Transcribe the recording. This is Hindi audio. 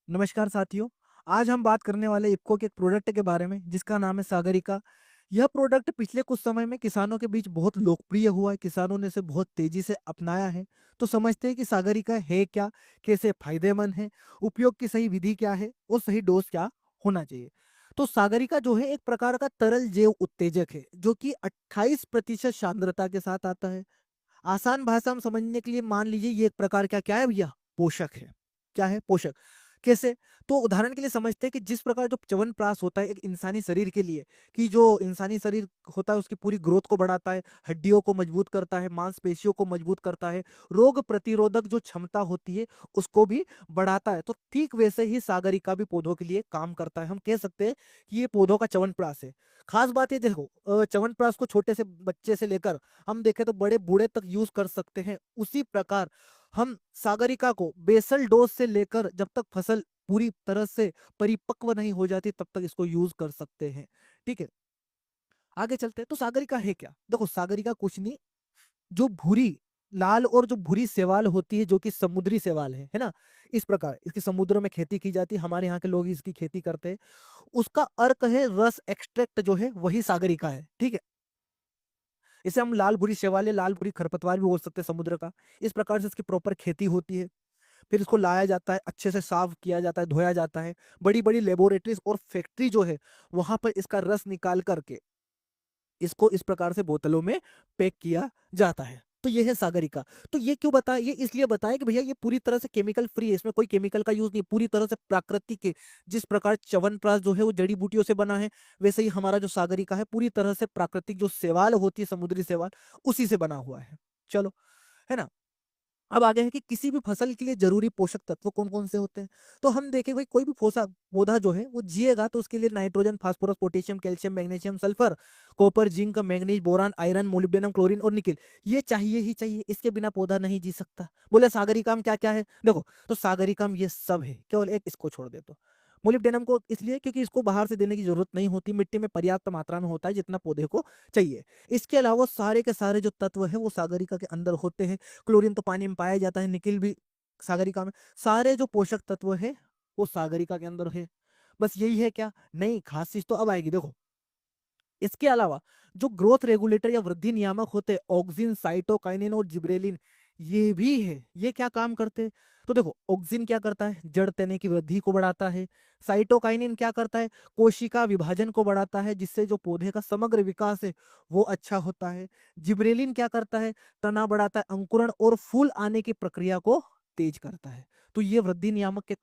नमस्कार साथियों। आज हम बात करने वाले इफ़को के एक प्रोडक्ट के बारे में जिसका नाम है सागरिका। यह प्रोडक्ट पिछले कुछ समय में किसानों के बीच बहुत लोकप्रिय हुआ है, किसानों ने इसे बहुत तेज़ी से अपनाया है। तो समझते हैं कि सागरिका है क्या? कैसे फ़ायदेमंद है? उपयोग की सही विधि क्या है? और सही डोज़ क्या होना चाहिए? तो सागरिका जो है एक प्रकार का तरल जैव उत्तेजक है, जो कि 28% सांद्रता के साथ आता है। आसान भाषा में समझने के लिए मान लीजिए ये एक प्रकार का क्या है भैया? पोषक है। क्या है? पोषक। कैसे? तो उदाहरण के लिए समझते हैं कि जिस प्रकार जो च्यवनप्राश होता है एक इंसानी शरीर के लिए, कि जो इंसानी शरीर होता है उसकी पूरी ग्रोथ को बढ़ाता है, हड्डियों को मजबूत करता है, मांसपेशियों को मजबूत करता है, रोग प्रतिरोधक जो क्षमता होती है उसको भी बढ़ाता है। तो ठीक वैसे ही सागरिका भी पौधों के लिए काम करता है। हम कह सकते हैं कि ये पौधों का च्यवनप्राश है। खास बात ये देखो, च्यवनप्राश को छोटे से बच्चे से लेकर हम देखें तो बड़े बूढ़े तक यूज कर सकते हैं। उसी प्रकार हम सागरिका को बेसल डोज से लेकर जब तक फसल पूरी तरह से परिपक्व नहीं हो जाती तब तक इसको यूज कर सकते हैं। ठीक है, आगे चलते हैं। तो सागरिका है क्या? देखो, सागरिका कुछ नहीं, जो भूरी लाल और जो भूरी शैवाल होती है जो कि समुद्री शैवाल है ना, इस प्रकार इसकी समुद्रों में खेती की जाती है, हमारे यहाँ के लोग इसकी खेती करते हैं। उसका अर्क है रस एक्सट्रैक्ट जो है वही सागरिका है। ठीक है, इसे हम लाल भूरी शैवाल या लाल भूरी खरपतवार भी बोल सकते हैं समुद्र का। इस प्रकार से इसकी प्रॉपर खेती होती है। फिर इसको लाया जाता है, अच्छे से साफ किया जाता है, धोया जाता है। बड़ी बड़ी लेबोरेटरीज और फैक्ट्री जो है वहां पर इसका रस निकाल करके इसको इस प्रकार से बोतलों में पैक किया जाता है। तो ये है सागरिका। तो ये क्यों बताया? ये इसलिए बताया कि भैया ये पूरी तरह से केमिकल फ्री है, इसमें कोई केमिकल का यूज नहीं, पूरी तरह से प्राकृतिक है। जिस प्रकार च्यवनप्राश जो है वो जड़ी बूटियों से बना है, वैसे ही हमारा जो सागरिका है पूरी तरह से प्राकृतिक जो शैवाल होती है, समुद्री शैवाल, उसी से बना हुआ है। चलो, है ना। अब आगे है कि किसी भी फसल के लिए जरूरी पोषक तत्व कौन कौन से होते हैं। तो हम देखें भाई, कोई भी पौधा जो है वो जिएगा तो उसके लिए nitrogen, phosphorus, potassium, calcium, magnesium, sulphur, copper, zinc, manganese, boron, iron, molybdenum, chlorine और निकेल, ये चाहिए ही चाहिए। इसके बिना पौधा नहीं जी सकता। बोले सागरिका में क्या क्या है? देखो, तो सागरिका में ये सब है, केवल एक इसको छोड़ दे तो। मोलिब्डेनम को इसलिए क्योंकि इसको बाहर से देने की जरूरत नहीं होती, मिट्टी में पर्याप्त मात्रा में होता है जितना पौधे को चाहिए। इसके अलावा सारे के सारे जो तत्व है वो सागरिका के अंदर होते हैं। क्लोरीन तो पानी में पाया जाता है, निकेल भी सागरिका में। सारे जो पोषक तत्व है वो सागरिका के अंदर है। बस यही है क्या? नहीं, खास चीज तो अब आएगी, देखो। इसके अलावा जो ग्रोथ रेगुलेटर या वृद्धि नियामक होते हैं, ऑक्सिन, साइटोकाइनिन और जिब्रेलिन, ये भी है। ये क्या काम करते हैं? तो देखो, ऑक्सिन क्या करता है? जड़ तने की वृद्धि को बढ़ाता है। साइटोकाइनिन क्या करता है? कोशिका विभाजन को बढ़ाता है, जिससे जो पौधे का समग्र विकास है वो अच्छा होता है। जिब्रेलिन क्या करता है? तना बढ़ाता है, अंकुरण और फूल आने की प्रक्रिया को तेज करता है। तो ये वृद्धि नियामक के